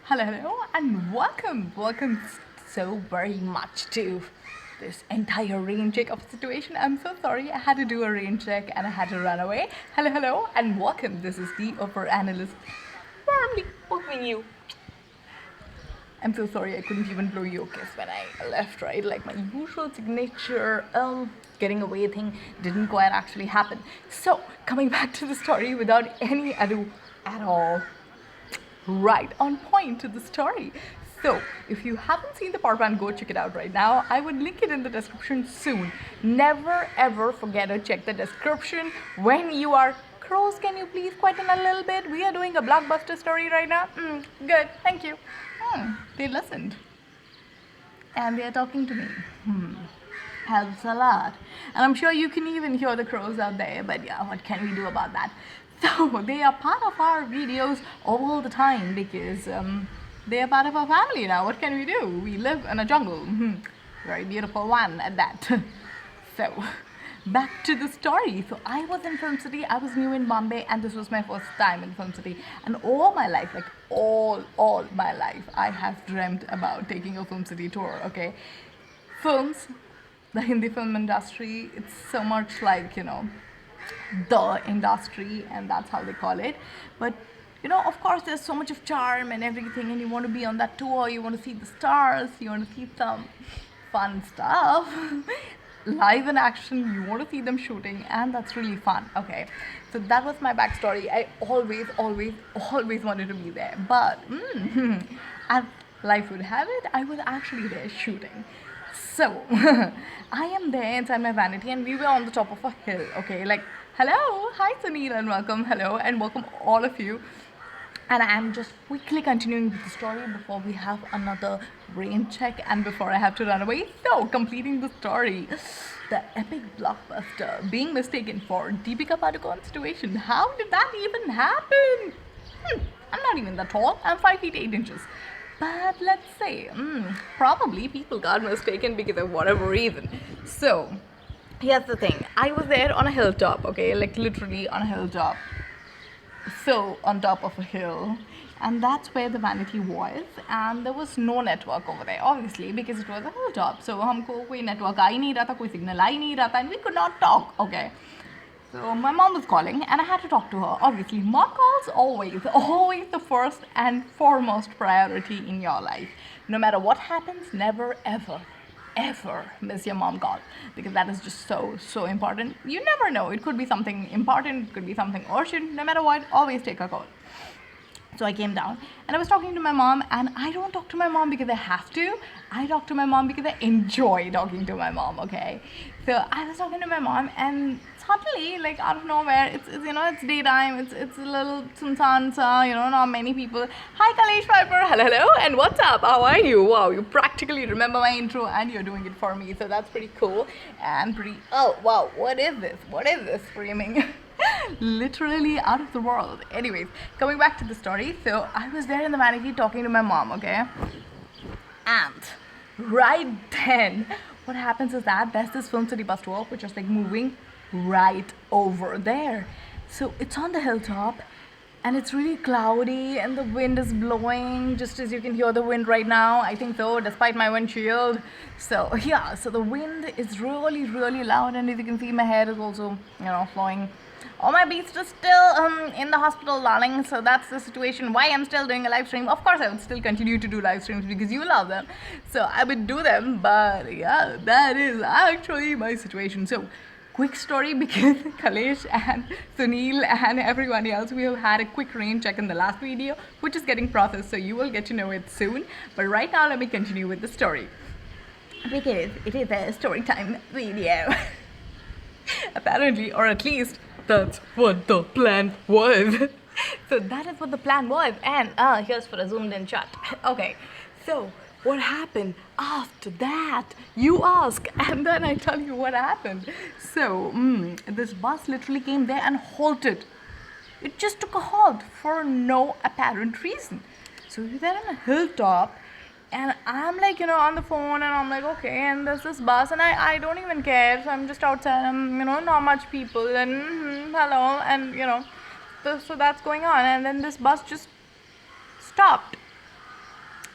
Hello, and welcome so very much to this entire rain check of situation. I'm so sorry, I had to do a rain check and I had to run away. Hello, and welcome. This is the upper analyst warmly welcoming you. I'm so sorry I couldn't even blow you a kiss when I left, right? Like my usual signature getting away thing didn't quite actually happen. So, coming back to the story without any ado at all, right on point to the story. So, if you haven't seen the part one, go check it out right now. I would link it in the description soon. Never ever forget to check the description when you are. Crows, can you please quieten a little bit? We are doing a blockbuster story right now. Good, thank you. They listened. And they are talking to me. Helps a lot. And I'm sure you can even hear the crows out there, but yeah, what can we do about that? So they are part of our videos all the time because they are part of our family now. What can we do? We live in a jungle. Very beautiful one at that. So back to the story. So I was in Film City. I was new in Mumbai, and this was my first time in Film City. And all my life, like all my life, I have dreamt about taking a Film City tour. Okay, films, the Hindi film industry, it's so much like the industry, and that's how they call it. But of course, there's so much of charm and everything, and you want to be on that tour. You want to see the stars. You want to see some fun stuff. Live in action, you want to see them shooting, and that's really fun. Okay, so that was my backstory. I always wanted to be there, but as life would have it, I was actually there shooting. So I am there inside my vanity, and we were on the top of a hill. Okay, like hello, hi Sunil, and welcome, hello, and welcome all of you. And I'm just quickly continuing with the story before we have another rain check and before I have to run away. So, completing the story. The epic blockbuster being mistaken for Deepika Padukone Situation. How did that even happen? I'm not even that tall. I'm 5 feet 8 inches. But let's say, probably people got mistaken because of whatever reason. So, here's the thing. I was there on a hilltop, okay? Like literally on a hilltop. So on top of a hill, and that's where the vanity was, and there was no network over there obviously because it was a hilltop. So हमको कोई network आ ही नहीं रहा था, कोई signal आ ही नहीं रहा था, and we could not talk. Okay, so my mom was calling and I had to talk to her. Obviously, mom calls always the first and foremost priority in your life. No matter what happens, never ever miss your mom call, because that is just so important. You never know, it could be something important, it could be something urgent. No matter what, always take a call. So I came down and I was talking to my mom, and I don't talk to my mom because I have to. I talk to my mom because I enjoy talking to my mom. Okay, so I was talking to my mom, and suddenly, like out of nowhere, it's daytime. It's a little sunsan, not many people. Hi Kalesh Piper, hello, and what's up? How are you? Wow, you practically remember my intro, and you're doing it for me. So that's pretty cool and pretty. Oh wow, what is this? What is this screaming? Literally out of the world. Anyways, coming back to the story. So I was there in the vanity talking to my mom, okay? And right then, what happens is that there's this Film City bus tour which is like moving right over there. So it's on the hilltop, and it's really cloudy, and the wind is blowing just as you can hear the wind right now. I think so, despite my windshield. So yeah, so the wind is really loud, and as you can see, my hair is also flowing. Oh, my beast is still in the hospital, darling. So that's the situation. Why I'm still doing a live stream. Of course, I would still continue to do live streams because you love them. So I would do them. But yeah, that is actually my situation. So quick story, because Kalesh and Sunil and everyone else, we have had a quick rain check in the last video, which is getting processed. So you will get to know it soon. But right now, let me continue with the story, because it is a story time video. Apparently, or at least that's what the plan was. So that is what the plan was, and here's for a zoomed in shot. Okay, so what happened after that, you ask, and then I tell you what happened. So this bus literally came there and halted. It just took a halt for no apparent reason. So we were there on a hilltop, and I'm like, on the phone, and I'm like, okay, and there's this bus, and I don't even care. So I'm just outside, I'm, not much people, and hello, and, so that's going on. And then this bus just stopped.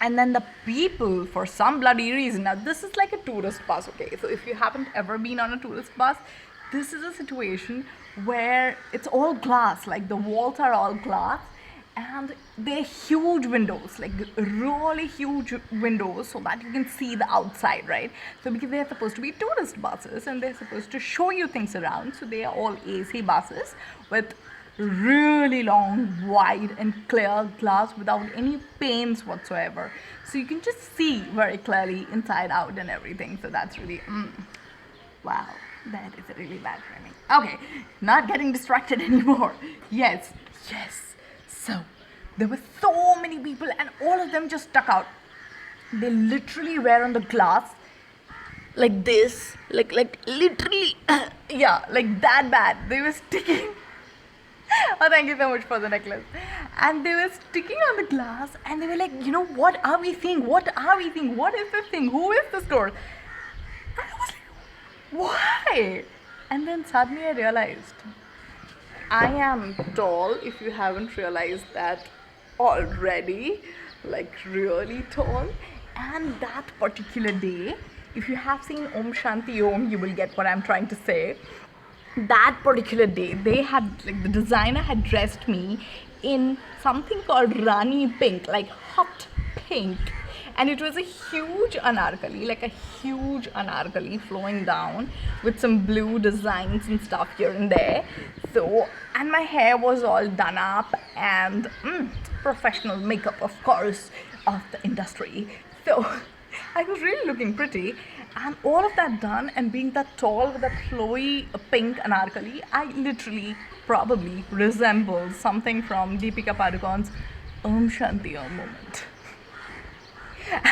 And then the people, for some bloody reason, now this is like a tourist bus, okay? So if you haven't ever been on a tourist bus, this is a situation where it's all glass, like the walls are all glass, and they're huge windows, like really huge windows, so that you can see the outside, right? So because they're supposed to be tourist buses and they're supposed to show you things around, so they are all AC buses with really long, wide and clear glass without any panes whatsoever, so you can just see very clearly inside out and everything. So that's really wow, that is really bad for me. Okay, not getting distracted anymore. Yes. So there were so many people and all of them just stuck out. They literally were on the glass like this, like literally yeah, like that bad. They were sticking. Oh, thank you so much for the necklace. And they were sticking on the glass and they were like, you know, what are we seeing? What are we seeing? What is this thing? Who is this girl? And I was like, why? And then suddenly I realized I am tall, if you haven't realized that already, like really tall. And that particular day, if you have seen Om Shanti Om, you will get what I'm trying to say. That particular day, they had, like, the designer had dressed me in something called Rani Pink, like hot pink. And it was a huge anarkali, like a huge anarkali flowing down with some blue designs and stuff here and there. So, and my hair was all done up and professional makeup, of course, of the industry. So I was really looking pretty, and all of that done and being that tall with that flowy pink anarkali, I literally probably resemble something from Deepika Padukone's Om Shanti Om moment.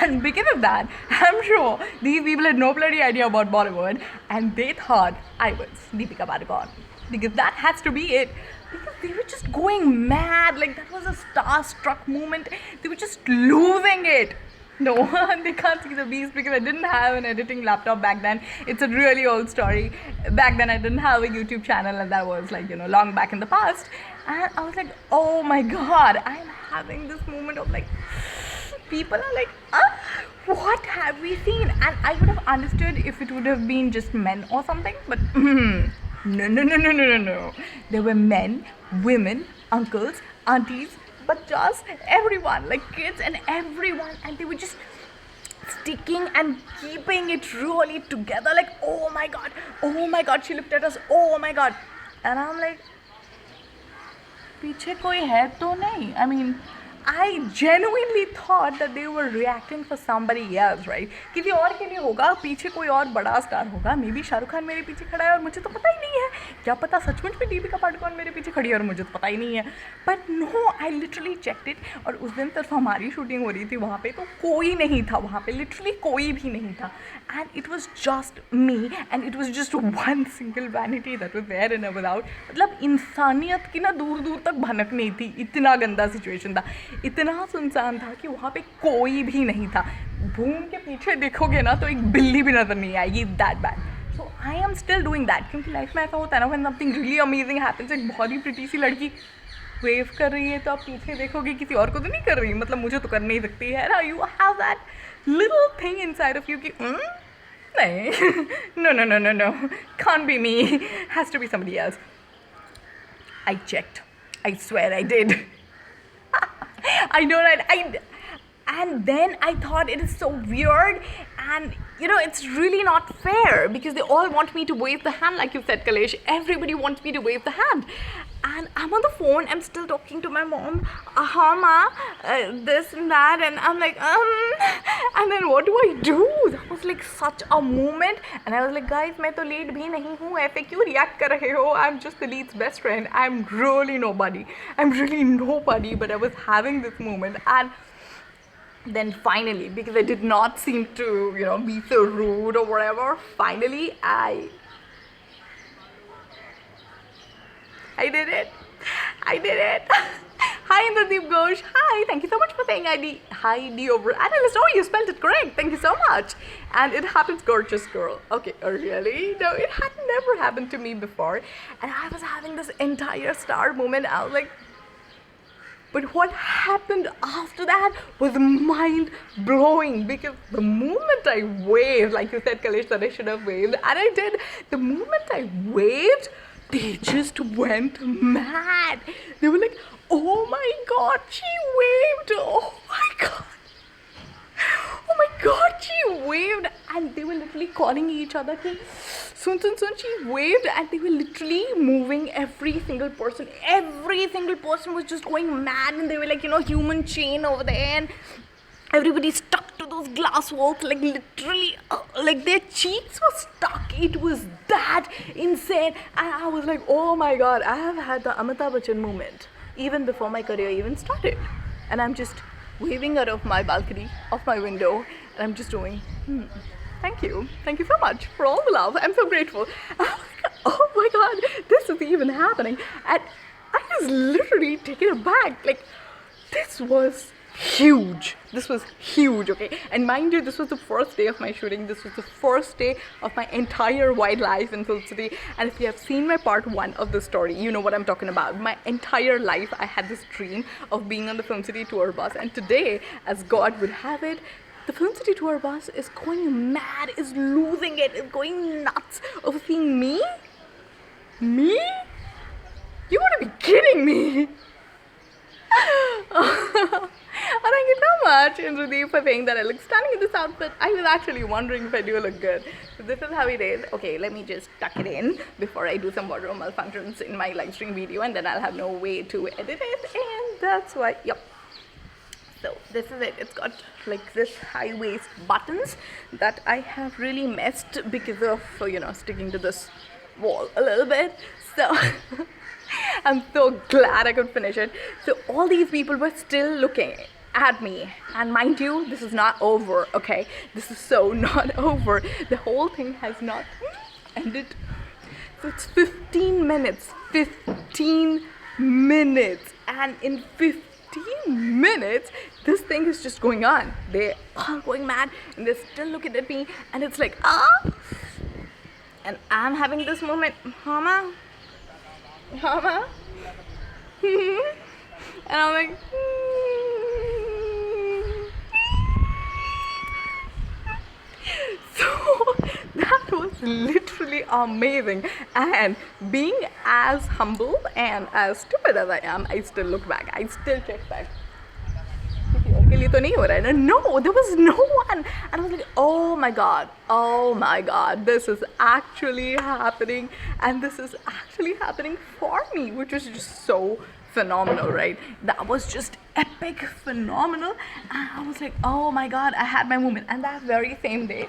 And because of that, I'm sure these people had no bloody idea about Bollywood and they thought I was Deepika Padukone. Because that has to be it. Because they were just going mad, like that was a star-struck moment. They were just losing it. No, they can't see the beast because I didn't have an editing laptop back then. It's a really old story. Back then I didn't have a YouTube channel and that was like, you know, long back in the past. And I was like, oh my god, I'm having this moment of like, people are like, what have we seen? And I would have understood if it would have been just men or something, but no. There were men, women, uncles, aunties, but just everyone, like kids and everyone, and they were just sticking and keeping it really together, like, oh my god, she looked at us, oh my god. And I'm like, पीछे कोई है तो नहीं? I mean, I genuinely thought that they were reacting for somebody else, right? किसी और के लिए होगा, पीछे कोई और बड़ा स्टार होगा, मे बी शाहरुख खान मेरे पीछे खड़ा है और मुझे तो पता ही नहीं है, क्या पता सचमुच में दीपिका पादुकोण मेरे पीछे खड़ी है और मुझे तो पता ही नहीं है. But no, I literally checked it. और उस दिन सिर्फ हमारी शूटिंग हो रही थी वहाँ पे, तो कोई नहीं था वहाँ पे, लिटरली कोई भी नहीं था. And it was just me and it was just one single vanity that was there in without. मतलब इंसानियत की ना दूर दूर तक भनक नहीं थी, इतना गंदा सिचुएशन था, इतना सुनसान था कि वहाँ पे कोई भी नहीं था. घूम के पीछे देखोगे ना तो एक बिल्ली भी नजर नहीं आएगी, that bad. So I am still doing that, क्योंकि लाइफ में ऐसा होता है ना, when something really amazing happens, एक बहुत ही प्रिटी सी लड़की वेव कर रही है तो आप पीछे देखोगे, किसी और को तो नहीं कर रही, मतलब मुझे तो कर नहीं सकती है ना. You have that little thing inside of you कि नहीं, no, can't be me, has to be somebody else. I checked, I swear I did. I know that and then I thought it is so weird, and you know, it's really not fair because they all want me to wave the hand, like you said, Kalesh. Everybody wants me to wave the hand, and I'm on the phone, I'm still talking to my mom, ma, this and that, and I'm like, and then what do I do? That was like such a moment, and I was like, guys, मैं तो lead भी नहीं हूँ, ऐसे क्यों react कर रहे हो? I'm just the lead's best friend. I'm really nobody, but I was having this moment. And then finally, because I did not seem to, you know, be so rude or whatever, finally I did it. Hi Indradeep Ghosh. Hi, thank you so much for saying hi D over analyst. Oh, you spelled it correct. Thank you so much. And it happens, gorgeous girl. Okay, really? No, it had never happened to me before. And I was having this entire star moment. I was like, But what happened after that was mind blowing, because the moment I waved, like you said, Kalish, that I should have waved, and I did. The moment I waved, they just went mad. They were like, oh my god, she waved! Oh my god! Oh my god, she waved! And they were literally calling each other. Soon, she waved, and they were literally moving every single person. Every single person was just going mad, and they were like, human chain over there, and everybody stuck to those glass walls, like literally, like their cheeks were stuck. It was that insane. And I was like, oh my god, I have had the Amitabh Bachchan moment even before my career even started. And I'm just waving out of my balcony, of my window, and I'm just doing, thank you so much for all the love, I'm so grateful. Oh my god, this is even happening. And I was literally taken aback. Like, this was huge, okay? And mind you, this was the first day of my shooting. This was the first day of my entire wildlife in Film City. And if you have seen my part 1 of the story, you know what I'm talking about. My entire life I had this dream of being on the Film City tour bus, and today, as God would have it, the Film City tour bus is going mad, is losing it, is going nuts over seeing me. You want to be kidding me? Thank you so much, Indradeep, for saying that I look stunning in this outfit. I was actually wondering if I do look good. So this is how it is. Okay, let me just tuck it in before I do some wardrobe malfunctions in my live stream video, and then I'll have no way to edit it, and that's why, yep. So this is it. It's got like this high waist buttons that I have really messed because of, sticking to this wall a little bit. So I'm so glad I could finish it. So all these people were still looking at me, and mind you, this is not over, okay? This is so not over. The whole thing has not ended. So it's 15 minutes, and in 15 minutes this thing is just going on. They are going mad, and they're still looking at me, and it's like, and I'm having this moment, mama, and I'm like, So that was literally amazing. And being as humble and as stupid as I am, I still look back. I still check back. No, there was no one. And I was like, oh my god, this is actually happening, and this is actually happening for me, which was just so phenomenal, right? That was just epic, phenomenal. And I was like, oh my god, I had my moment. And that very same day,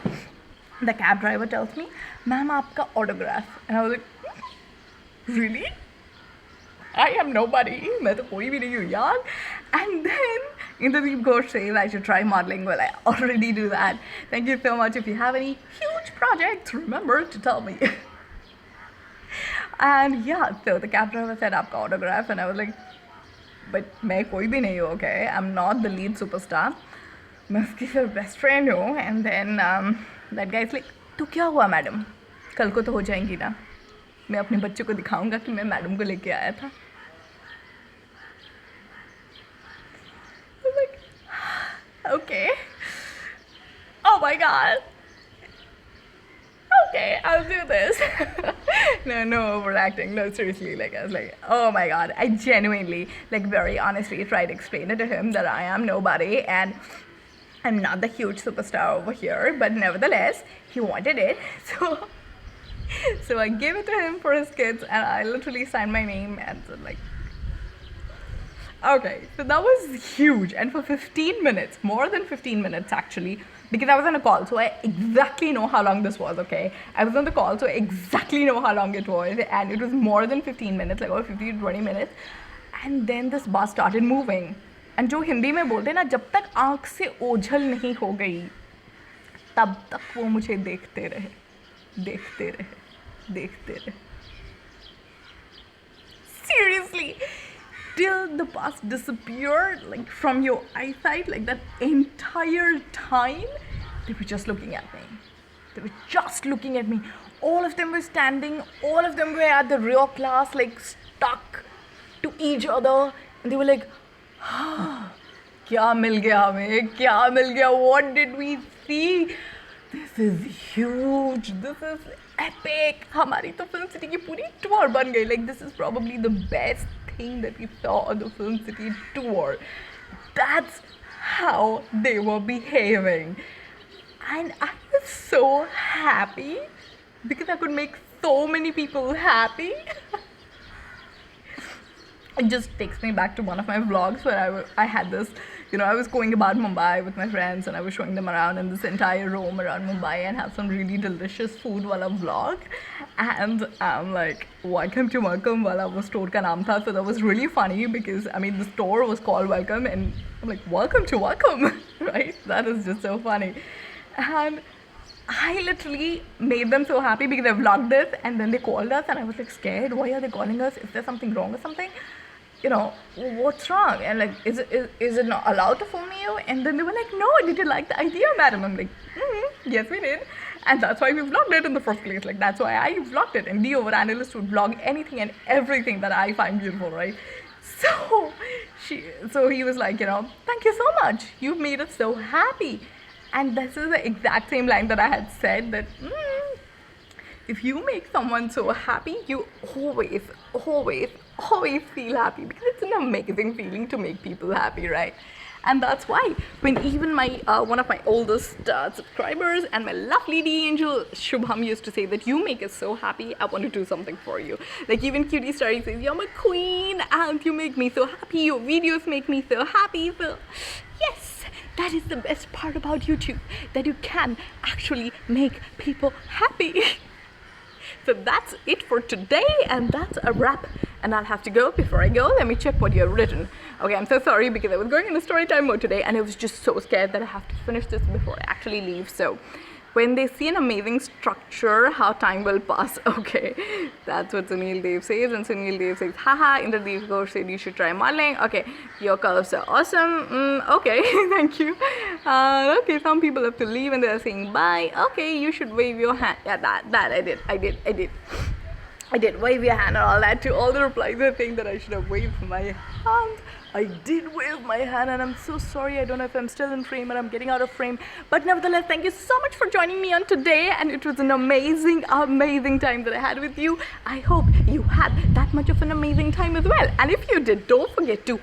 the cab driver tells me, ma'am, aapka autograph. And I was like, really? I am nobody. मैं तो कोई भी नहीं हूँ यार. And then Indradeep Ghosh says I should try modeling. Well, I already do that. Thank you so much. If you have any huge projects, remember to tell me. And yeah, so the cab driver said aapka autograph, and I was like, but मैं कोई भी नहीं हूँ, okay? I'm not the lead superstar. मैं उसकी सिर्फ best friend हूँ. And then that guy's like, तो क्या हुआ मैडम? कल को तो हो जाएंगी ना? मैं अपने बच्चों को दिखाऊंगा कि मैं मैडम को लेके आया था. Like, okay. Oh my god. Okay, I'll do this. No overacting. No, seriously. Like, I was like, oh my god. I genuinely, like, very honestly tried to explain it to him that I am nobody and I'm not the huge superstar over here, but nevertheless, he wanted it. So I gave it to him for his kids, and I literally signed my name and said, like, okay. So that was huge. And for 15 minutes, more than 15 minutes actually, because I was on a call, so I exactly know how long this was, okay? I was on the call, so I exactly know how long it was, and it was more than 15 minutes, like over 15 to 20 minutes. And then this bus started moving. And जो हिंदी में बोलते हैं ना, जब तक आँख से ओझल नहीं हो गई, तब तक वो मुझे देखते रहे. Seriously, till the bus disappeared, like, from your eyesight, like, that entire time, they were just looking at me. All of them were standing, all of them were at the rear class, like, stuck to each other, and they were like, क्या मिल गया हमें, क्या मिल गया? What did we see? This is huge. This is epic. हमारी तो film city की पूरी tour बन गई. Like this is probably the best thing that we saw on the film city tour. That's how they were behaving, and I was so happy because I could make so many people happy. It just takes me back to one of my vlogs where I had this, I was going about Mumbai with my friends and I was showing them around in this entire roam around Mumbai and have some really delicious food wala vlog. And I'm like, welcome to Welcome wala wo store ka naam tha. So that was really funny because, the store was called Welcome and I'm like, welcome to Welcome, right? That is just so funny. And I literally made them so happy because I vlogged this and then they called us and I was like scared. Why are they calling us? Is there something wrong or something? What's wrong? And like, is it not allowed to film you? And then they were like, no, did you like the idea, madam? I'm like, yes, we did. And that's why we vlogged it in the first place. Like, that's why I vlogged it. And Dio, our analyst, would vlog anything and everything that I find beautiful, right? So he was like, thank you so much. You've made us so happy. And this is the exact same line that I had said that, if you make someone so happy, you always, always, always feel happy because it's an amazing feeling to make people happy, right? And that's why when even my one of my oldest subscribers and my lovely angel Shubham used to say that you make us so happy, I want to do something for you. Like even Cutie Story says, you're my queen and you make me so happy, your videos make me so happy. So yes, that is the best part about YouTube, that you can actually make people happy. So that's it for today and that's a wrap, and I'll have to go. Before I go, let me check what you have written. Okay, I'm so sorry because I was going in the story time mode today and I was just so scared that I have to finish this before I actually leave. So when they see an amazing structure, how time will pass. Okay, that's what Sunil Dev says. And Sunil Dev says, haha, Indradeep Ghosh said you should try modeling. Okay, your curves are awesome. Okay, thank you. Okay, some people have to leave and they're saying bye. Okay, you should wave your hand. Yeah, that I did wave your hand and all that. To all the replies are saying that I should have waved my hand. I did wave my hand and I'm so sorry. I don't know if I'm still in frame or I'm getting out of frame. But nevertheless, thank you so much for joining me on today. And it was an amazing, amazing time that I had with you. I hope you had that much of an amazing time as well. And if you did, don't forget to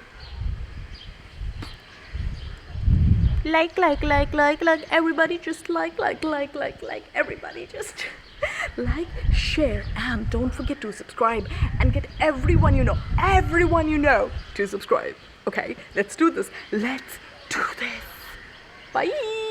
like, everybody just like, everybody just like, share, and don't forget to subscribe and get everyone you know to subscribe. Okay, let's do this. Let's do this. Bye.